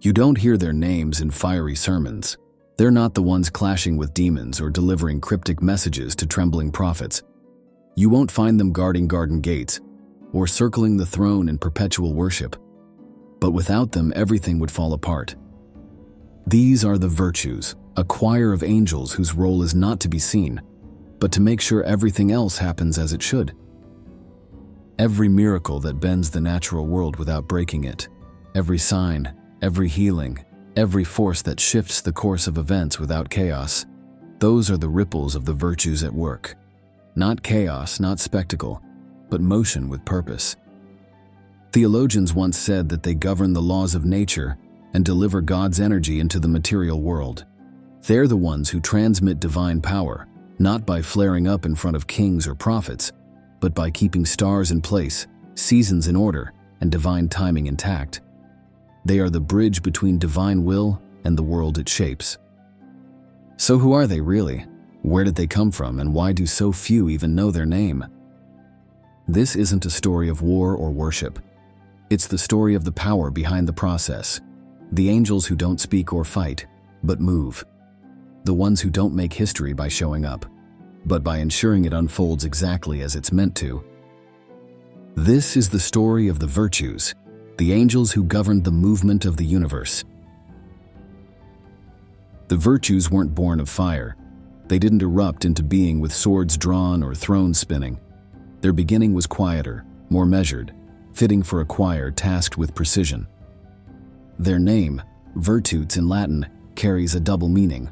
You don't hear their names in fiery sermons. They're not the ones clashing with demons or delivering cryptic messages to trembling prophets. You won't find them guarding garden gates or circling the throne in perpetual worship. But without them, everything would fall apart. These are the virtues, a choir of angels whose role is not to be seen, but to make sure everything else happens as it should. Every miracle that bends the natural world without breaking it, every sign, every healing, every force that shifts the course of events without chaos, those are the ripples of the virtues at work. Not chaos, not spectacle, but motion with purpose. Theologians once said that they govern the laws of nature and deliver God's energy into the material world. They're the ones who transmit divine power, not by flaring up in front of kings or prophets, but by keeping stars in place, seasons in order, and divine timing intact. They are the bridge between divine will and the world it shapes. So who are they really? Where did they come from, and why do so few even know their name? This isn't a story of war or worship. It's the story of the power behind the process. The angels who don't speak or fight, but move. The ones who don't make history by showing up, but by ensuring it unfolds exactly as it's meant to. This is the story of the virtues, the angels who governed the movement of the universe. The virtues weren't born of fire. They didn't erupt into being with swords drawn or thrones spinning. Their beginning was quieter, more measured, fitting for a choir tasked with precision. Their name, virtutes in Latin, carries a double meaning.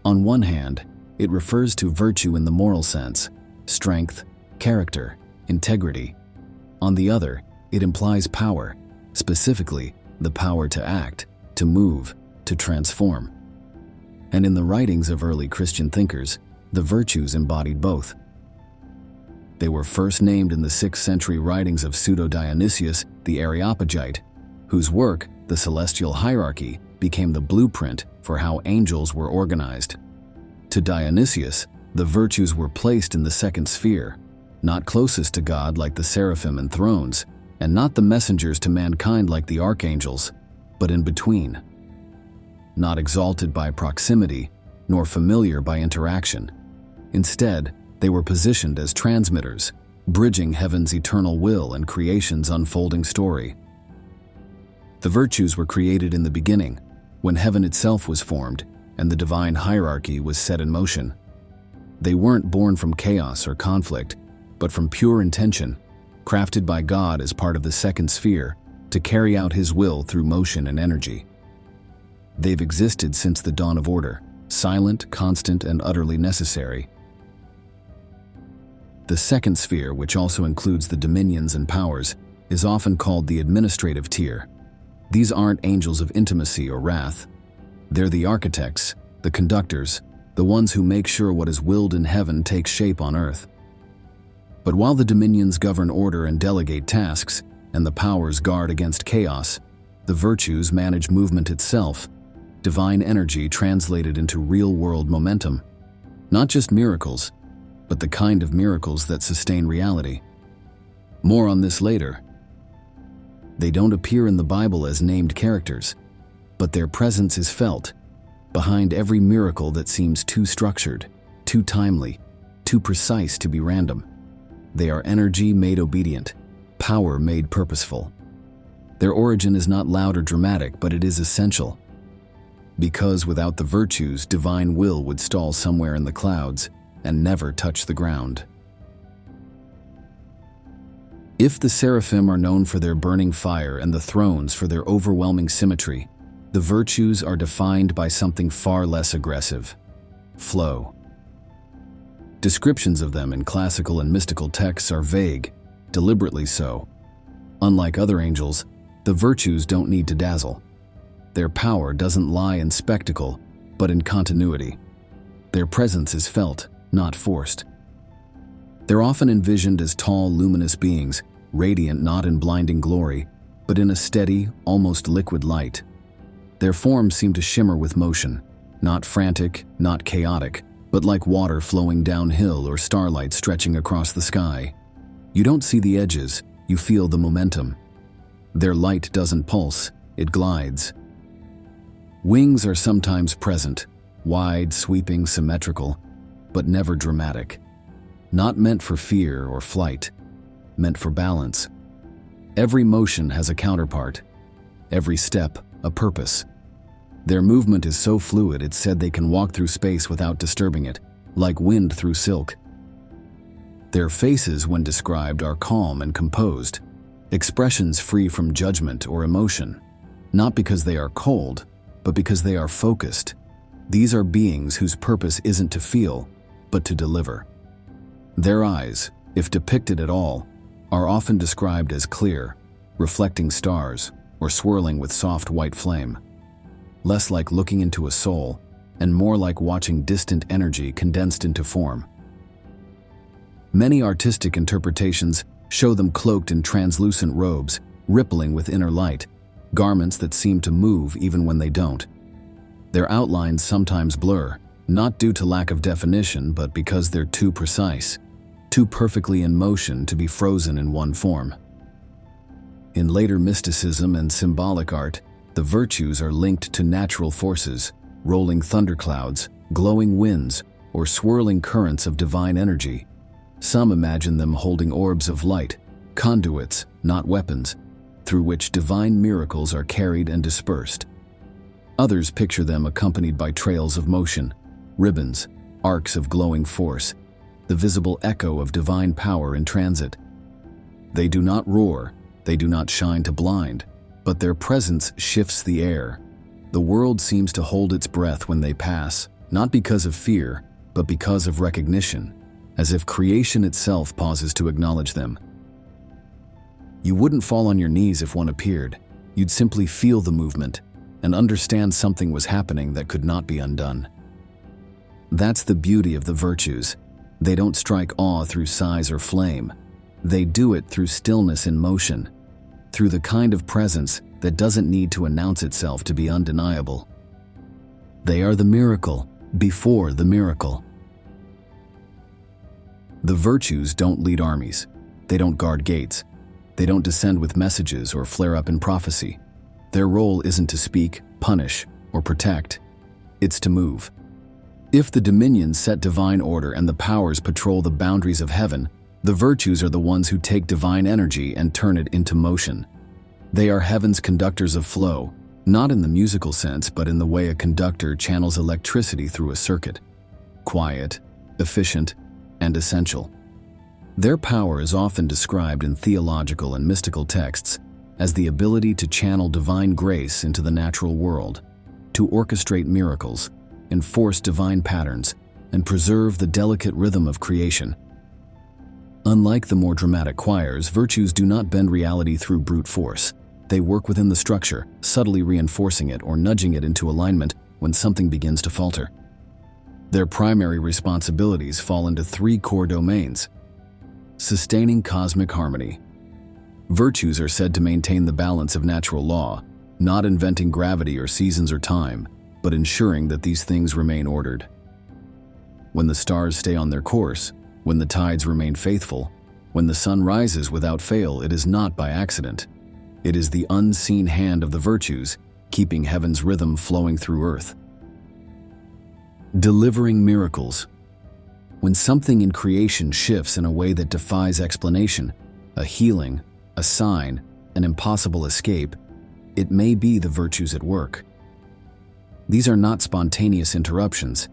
On one hand, it refers to virtue in the moral sense, strength, character, integrity. On the other, it implies power, specifically the power to act, to move, to transform. And in the writings of early Christian thinkers, the virtues embodied both. They were first named in the 6th century writings of Pseudo-Dionysius the Areopagite, whose work, The Celestial Hierarchy, became the blueprint for how angels were organized. To Dionysius, the virtues were placed in the second sphere, not closest to God like the seraphim and thrones, and not the messengers to mankind like the archangels, but in between. Not exalted by proximity, nor familiar by interaction. Instead, they were positioned as transmitters, bridging heaven's eternal will and creation's unfolding story. The virtues were created in the beginning, when heaven itself was formed and the divine hierarchy was set in motion. They weren't born from chaos or conflict, but from pure intention, crafted by God as part of the second sphere to carry out His will through motion and energy. They've existed since the dawn of order, silent, constant, and utterly necessary. The second sphere, which also includes the dominions and powers, is often called the administrative tier. These aren't angels of intimacy or wrath. They're the architects, the conductors, the ones who make sure what is willed in heaven takes shape on earth. But while the dominions govern order and delegate tasks, and the powers guard against chaos, the virtues manage movement itself, divine energy translated into real-world momentum. Not just miracles, but the kind of miracles that sustain reality. More on this later. They don't appear in the Bible as named characters, but their presence is felt behind every miracle that seems too structured, too timely, too precise to be random. They are energy made obedient, power made purposeful. Their origin is not loud or dramatic, but it is essential. Because without the virtues, divine will would stall somewhere in the clouds and never touch the ground. If the seraphim are known for their burning fire and the thrones for their overwhelming symmetry, the virtues are defined by something far less aggressive: flow. Descriptions of them in classical and mystical texts are vague, deliberately so. Unlike other angels, the virtues don't need to dazzle. Their power doesn't lie in spectacle, but in continuity. Their presence is felt, not forced. They're often envisioned as tall, luminous beings, radiant not in blinding glory, but in a steady, almost liquid light. Their forms seem to shimmer with motion, not frantic, not chaotic, but like water flowing downhill or starlight stretching across the sky. You don't see the edges, you feel the momentum. Their light doesn't pulse, it glides. Wings are sometimes present, wide, sweeping, symmetrical, but never dramatic. Not meant for fear or flight, meant for balance. Every motion has a counterpart, every step a purpose. Their movement is so fluid it's said they can walk through space without disturbing it, like wind through silk. Their faces, when described, are calm and composed, expressions free from judgment or emotion, not because they are cold, but because they are focused. These are beings whose purpose isn't to feel, but to deliver. Their eyes, if depicted at all, are often described as clear, reflecting stars, or swirling with soft white flame. Less like looking into a soul, and more like watching distant energy condensed into form. Many artistic interpretations show them cloaked in translucent robes, rippling with inner light, garments that seem to move even when they don't. Their outlines sometimes blur, not due to lack of definition, but because they're too precise, too perfectly in motion to be frozen in one form. In later mysticism and symbolic art, the virtues are linked to natural forces, rolling thunderclouds, glowing winds, or swirling currents of divine energy. Some imagine them holding orbs of light, conduits, not weapons, through which divine miracles are carried and dispersed. Others picture them accompanied by trails of motion, ribbons, arcs of glowing force, the visible echo of divine power in transit. They do not roar, they do not shine to blind, but their presence shifts the air. The world seems to hold its breath when they pass, not because of fear, but because of recognition, as if creation itself pauses to acknowledge them. You wouldn't fall on your knees if one appeared. You'd simply feel the movement and understand something was happening that could not be undone. That's the beauty of the virtues. They don't strike awe through size or flame. They do it through stillness and motion, through the kind of presence that doesn't need to announce itself to be undeniable. They are the miracle before the miracle. The virtues don't lead armies. They don't guard gates. They don't descend with messages or flare up in prophecy. Their role isn't to speak, punish, or protect. It's to move. If the dominions set divine order and the powers patrol the boundaries of heaven, the virtues are the ones who take divine energy and turn it into motion. They are heaven's conductors of flow, not in the musical sense, but in the way a conductor channels electricity through a circuit. Quiet, efficient, and essential. Their power is often described in theological and mystical texts as the ability to channel divine grace into the natural world, to orchestrate miracles, enforce divine patterns, and preserve the delicate rhythm of creation. Unlike the more dramatic choirs, virtues do not bend reality through brute force. They work within the structure, subtly reinforcing it or nudging it into alignment when something begins to falter. Their primary responsibilities fall into three core domains. Sustaining cosmic harmony. Virtues are said to maintain the balance of natural law, not inventing gravity or seasons or time, but ensuring that these things remain ordered. When the stars stay on their course, when the tides remain faithful, when the sun rises without fail, it is not by accident. It is the unseen hand of the virtues, keeping heaven's rhythm flowing through earth. Delivering miracles. When something in creation shifts in a way that defies explanation, a healing, a sign, an impossible escape, it may be the virtues at work. These are not spontaneous interruptions.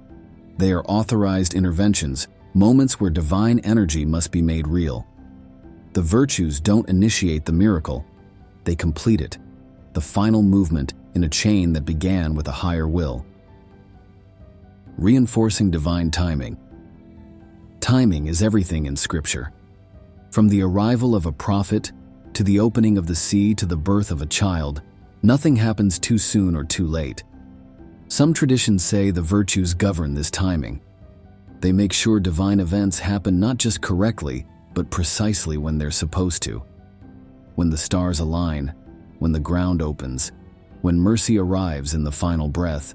They are authorized interventions, moments where divine energy must be made real. The virtues don't initiate the miracle, they complete it, the final movement in a chain that began with a higher will. Reinforcing divine timing. Timing is everything in Scripture. From the arrival of a prophet, to the opening of the sea, to the birth of a child, nothing happens too soon or too late. Some traditions say the virtues govern this timing. They make sure divine events happen not just correctly, but precisely when they're supposed to. When the stars align, when the ground opens, when mercy arrives in the final breath,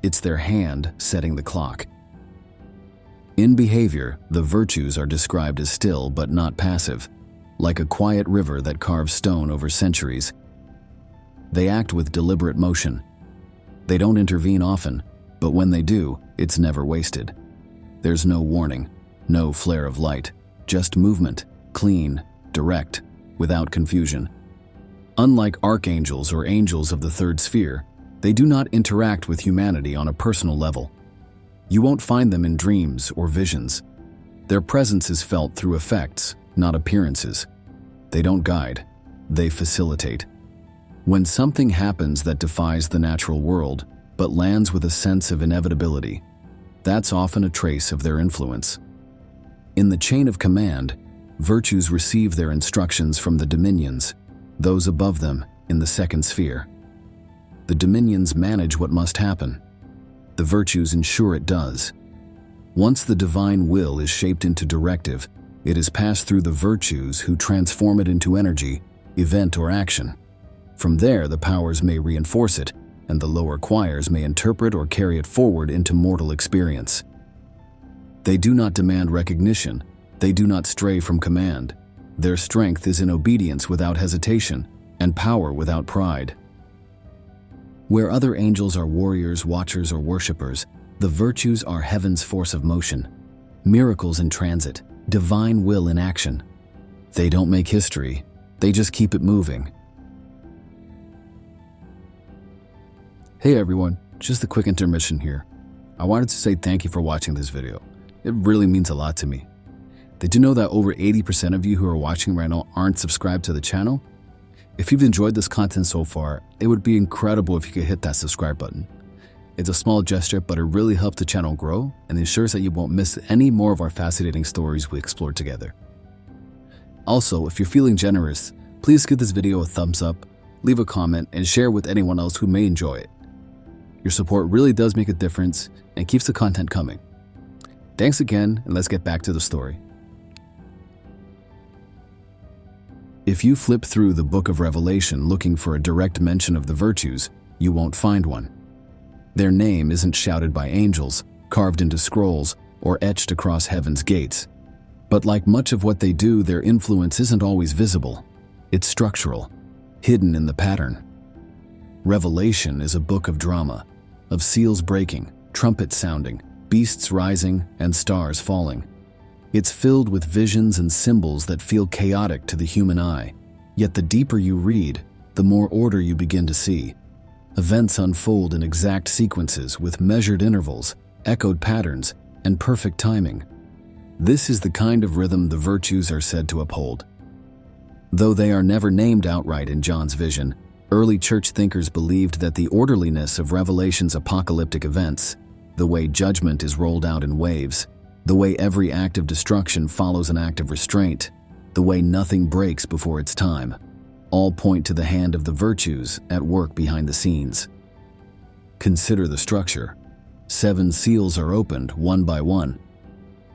it's their hand setting the clock. In behavior, the virtues are described as still but not passive, like a quiet river that carves stone over centuries. They act with deliberate motion. They don't intervene often, but when they do, it's never wasted. There's no warning, no flare of light, just movement, clean, direct, without confusion. Unlike archangels or angels of the third sphere, they do not interact with humanity on a personal level. You won't find them in dreams or visions. Their presence is felt through effects, not appearances. They don't guide, they facilitate. When something happens that defies the natural world, but lands with a sense of inevitability, that's often a trace of their influence. In the chain of command, virtues receive their instructions from the dominions, those above them in the second sphere. The dominions manage what must happen. The virtues ensure it does. Once the divine will is shaped into directive, it is passed through the virtues who transform it into energy, event, or action. From there, the powers may reinforce it, and the lower choirs may interpret or carry it forward into mortal experience. They do not demand recognition. They do not stray from command. Their strength is in obedience without hesitation, and power without pride. Where other angels are warriors, watchers, or worshippers, the virtues are heaven's force of motion, miracles in transit, divine will in action. They don't make history, they just keep it moving. Hey everyone, just a quick intermission here. I wanted to say thank you for watching this video. It really means a lot to me. Did you know that over 80% of you who are watching right now aren't subscribed to the channel? If you've enjoyed this content so far, it would be incredible if you could hit that subscribe button. It's a small gesture, but it really helps the channel grow and ensures that you won't miss any more of our fascinating stories we explore together. Also, if you're feeling generous, please give this video a thumbs up, leave a comment, and share with anyone else who may enjoy it. Your support really does make a difference and keeps the content coming. Thanks again, and let's get back to the story. If you flip through the book of Revelation looking for a direct mention of the virtues, you won't find one. Their name isn't shouted by angels, carved into scrolls, or etched across heaven's gates. But like much of what they do, their influence isn't always visible. It's structural, hidden in the pattern. Revelation is a book of drama, of seals breaking, trumpets sounding, beasts rising, and stars falling. It's filled with visions and symbols that feel chaotic to the human eye, yet the deeper you read, the more order you begin to see. Events unfold in exact sequences with measured intervals, echoed patterns, and perfect timing. This is the kind of rhythm the virtues are said to uphold. Though they are never named outright in John's vision, early church thinkers believed that the orderliness of Revelation's apocalyptic events, the way judgment is rolled out in waves, the way every act of destruction follows an act of restraint, the way nothing breaks before its time, all point to the hand of the virtues at work behind the scenes. Consider the structure. 7 seals are opened one by one.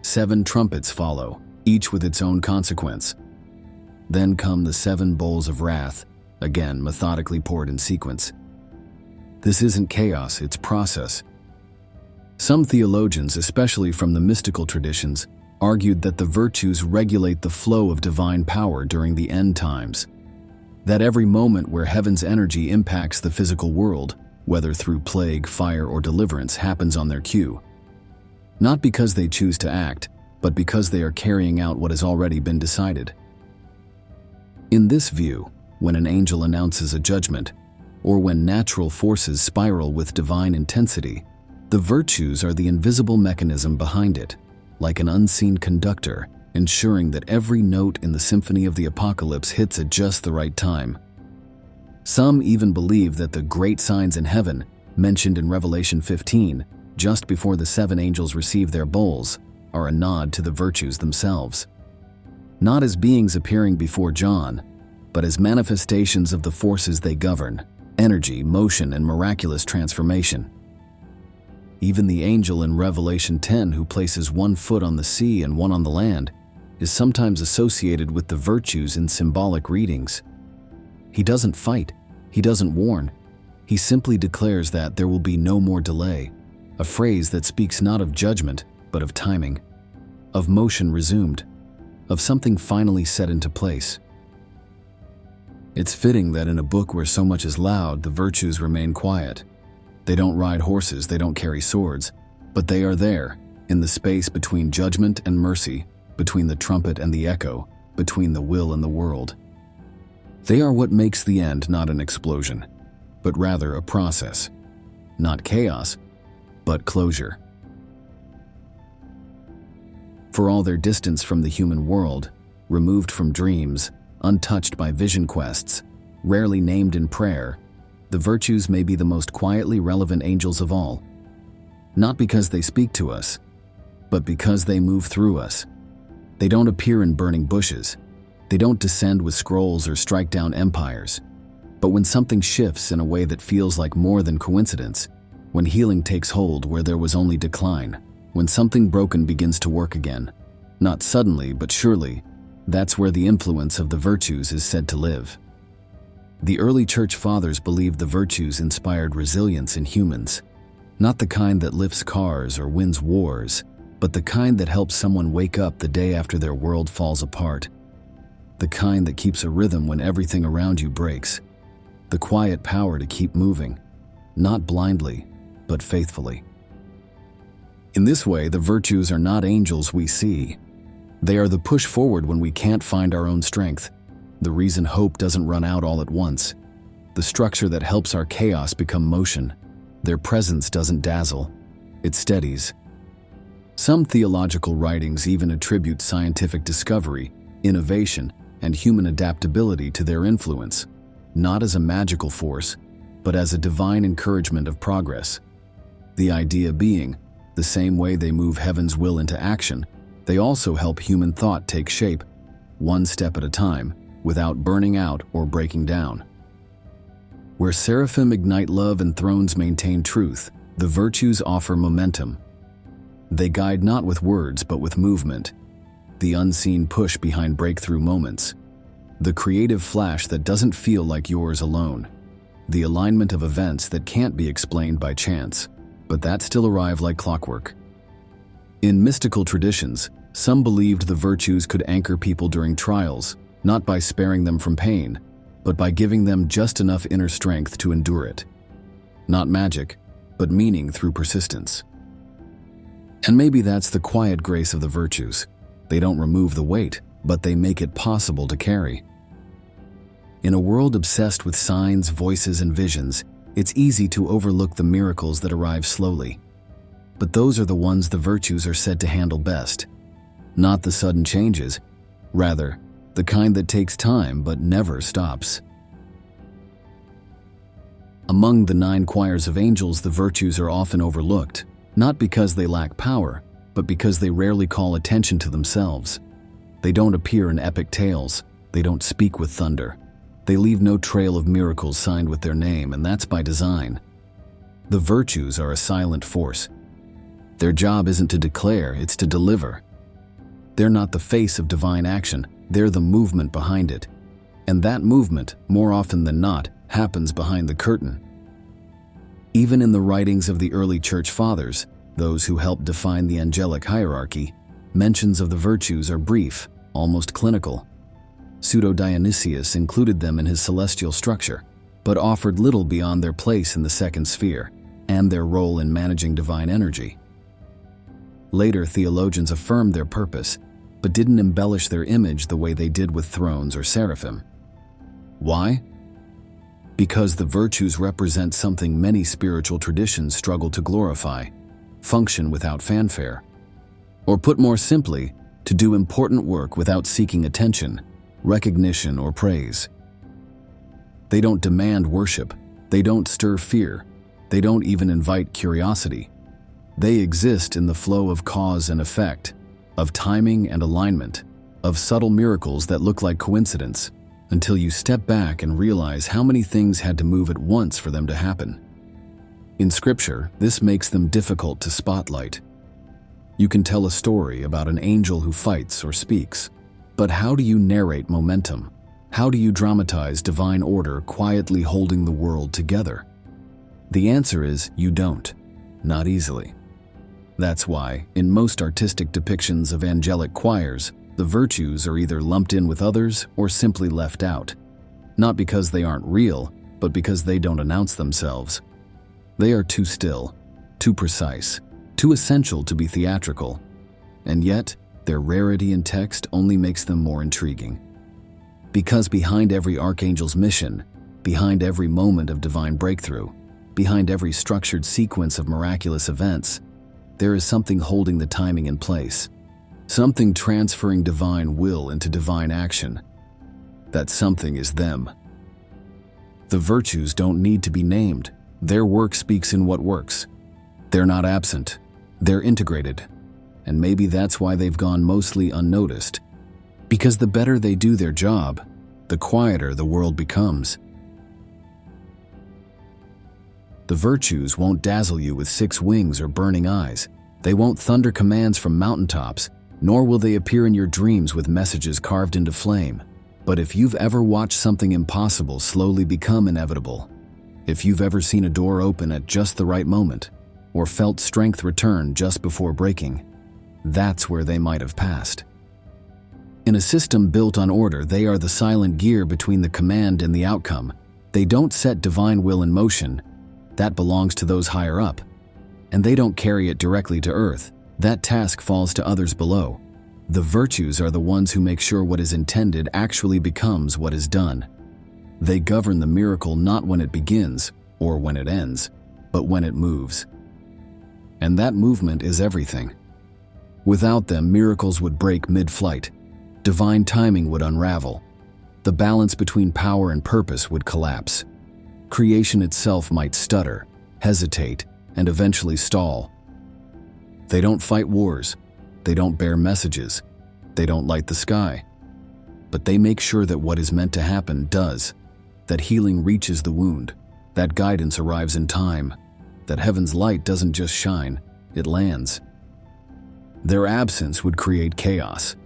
7 trumpets follow, each with its own consequence. Then come the 7 bowls of wrath, again methodically poured in sequence. This isn't chaos, it's process. Some theologians, especially from the mystical traditions, argued that the virtues regulate the flow of divine power during the end times. That every moment where heaven's energy impacts the physical world, whether through plague, fire, or deliverance, happens on their cue. Not because they choose to act, but because they are carrying out what has already been decided. In this view, when an angel announces a judgment, or when natural forces spiral with divine intensity, the virtues are the invisible mechanism behind it, like an unseen conductor, ensuring that every note in the symphony of the apocalypse hits at just the right time. Some even believe that the great signs in heaven, mentioned in Revelation 15, just before the 7 angels receive their bowls, are a nod to the virtues themselves. Not as beings appearing before John, but as manifestations of the forces they govern, energy, motion, and miraculous transformation. Even the angel in Revelation 10 who places 1 foot on the sea and 1 on the land is sometimes associated with the virtues in symbolic readings. He doesn't fight, he doesn't warn, he simply declares that there will be no more delay, a phrase that speaks not of judgment, but of timing, of motion resumed, of something finally set into place. It's fitting that in a book where so much is loud, the virtues remain quiet. They don't ride horses, they don't carry swords, but they are there, in the space between judgment and mercy, between the trumpet and the echo, between the will and the world. They are what makes the end not an explosion, but rather a process. Not chaos, but closure. For all their distance from the human world, removed from dreams, untouched by vision quests, rarely named in prayer, the virtues may be the most quietly relevant angels of all. Not because they speak to us, but because they move through us. They don't appear in burning bushes. They don't descend with scrolls or strike down empires. But when something shifts in a way that feels like more than coincidence, when healing takes hold where there was only decline, when something broken begins to work again, not suddenly but surely, that's where the influence of the virtues is said to live. The early church fathers believed the virtues inspired resilience in humans, not the kind that lifts cars or wins wars, but the kind that helps someone wake up the day after their world falls apart. The kind that keeps a rhythm when everything around you breaks. The quiet power to keep moving, not blindly, but faithfully. In this way, the virtues are not angels we see. They are the push forward when we can't find our own strength, the reason hope doesn't run out all at once, the structure that helps our chaos become motion. Their presence doesn't dazzle, it steadies. Some theological writings even attribute scientific discovery, innovation, and human adaptability to their influence, not as a magical force, but as a divine encouragement of progress. The idea being, the same way they move heaven's will into action, they also help human thought take shape, one step at a time, without burning out or breaking down. Where seraphim ignite love and thrones maintain truth, the virtues offer momentum. They guide not with words but with movement, the unseen push behind breakthrough moments, the creative flash that doesn't feel like yours alone, the alignment of events that can't be explained by chance, but that still arrive like clockwork. In mystical traditions, some believed the virtues could anchor people during trials, not by sparing them from pain, but by giving them just enough inner strength to endure it. Not magic, but meaning through persistence. And maybe that's the quiet grace of the virtues. They don't remove the weight, but they make it possible to carry. In a world obsessed with signs, voices, and visions, it's easy to overlook the miracles that arrive slowly. But those are the ones the virtues are said to handle best. Not the sudden changes, rather, the kind that takes time but never stops. Among the 9 choirs of angels, the virtues are often overlooked, not because they lack power, but because they rarely call attention to themselves. They don't appear in epic tales, they don't speak with thunder. They leave no trail of miracles signed with their name, and that's by design. The virtues are a silent force. Their job isn't to declare, it's to deliver. They're not the face of divine action, they're the movement behind it. And that movement, more often than not, happens behind the curtain. Even in the writings of the early church fathers, those who helped define the angelic hierarchy, mentions of the virtues are brief, almost clinical. Pseudo-Dionysius included them in his celestial structure, but offered little beyond their place in the second sphere and their role in managing divine energy. Later theologians affirmed their purpose, but didn't embellish their image the way they did with thrones or seraphim. Why? Because the virtues represent something many spiritual traditions struggle to glorify, function without fanfare. Or put more simply, to do important work without seeking attention, recognition, or praise. They don't demand worship, they don't stir fear, they don't even invite curiosity. They exist in the flow of cause and effect, of timing and alignment, of subtle miracles that look like coincidence, until you step back and realize how many things had to move at once for them to happen. In Scripture, this makes them difficult to spotlight. You can tell a story about an angel who fights or speaks, but how do you narrate momentum? How do you dramatize divine order quietly holding the world together? The answer is you don't, not easily. That's why, in most artistic depictions of angelic choirs, the virtues are either lumped in with others or simply left out. Not because they aren't real, but because they don't announce themselves. They are too still, too precise, too essential to be theatrical. And yet, their rarity in text only makes them more intriguing. Because behind every archangel's mission, behind every moment of divine breakthrough, behind every structured sequence of miraculous events, there is something holding the timing in place, something transferring divine will into divine action. That something is them. The virtues don't need to be named. Their work speaks in what works. They're not absent. They're integrated. And maybe that's why they've gone mostly unnoticed. Because the better they do their job, the quieter the world becomes. The virtues won't dazzle you with 6 wings or burning eyes. They won't thunder commands from mountaintops, nor will they appear in your dreams with messages carved into flame. But if you've ever watched something impossible slowly become inevitable, if you've ever seen a door open at just the right moment, or felt strength return just before breaking, that's where they might have passed. In a system built on order, they are the silent gear between the command and the outcome. They don't set divine will in motion. That belongs to those higher up. And they don't carry it directly to earth. That task falls to others below. The virtues are the ones who make sure what is intended actually becomes what is done. They govern the miracle not when it begins or when it ends, but when it moves. And that movement is everything. Without them, miracles would break mid-flight. Divine timing would unravel. The balance between power and purpose would collapse. Creation itself might stutter, hesitate, and eventually stall. They don't fight wars. They don't bear messages. They don't light the sky. But they make sure that what is meant to happen does, that healing reaches the wound, that guidance arrives in time, that heaven's light doesn't just shine, it lands. Their absence would create chaos.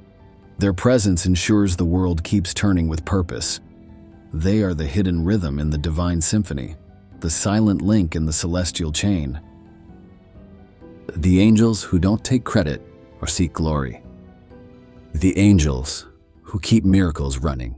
Their presence ensures the world keeps turning with purpose. They are the hidden rhythm in the divine symphony, the silent link in the celestial chain. The angels who don't take credit or seek glory. The angels who keep miracles running.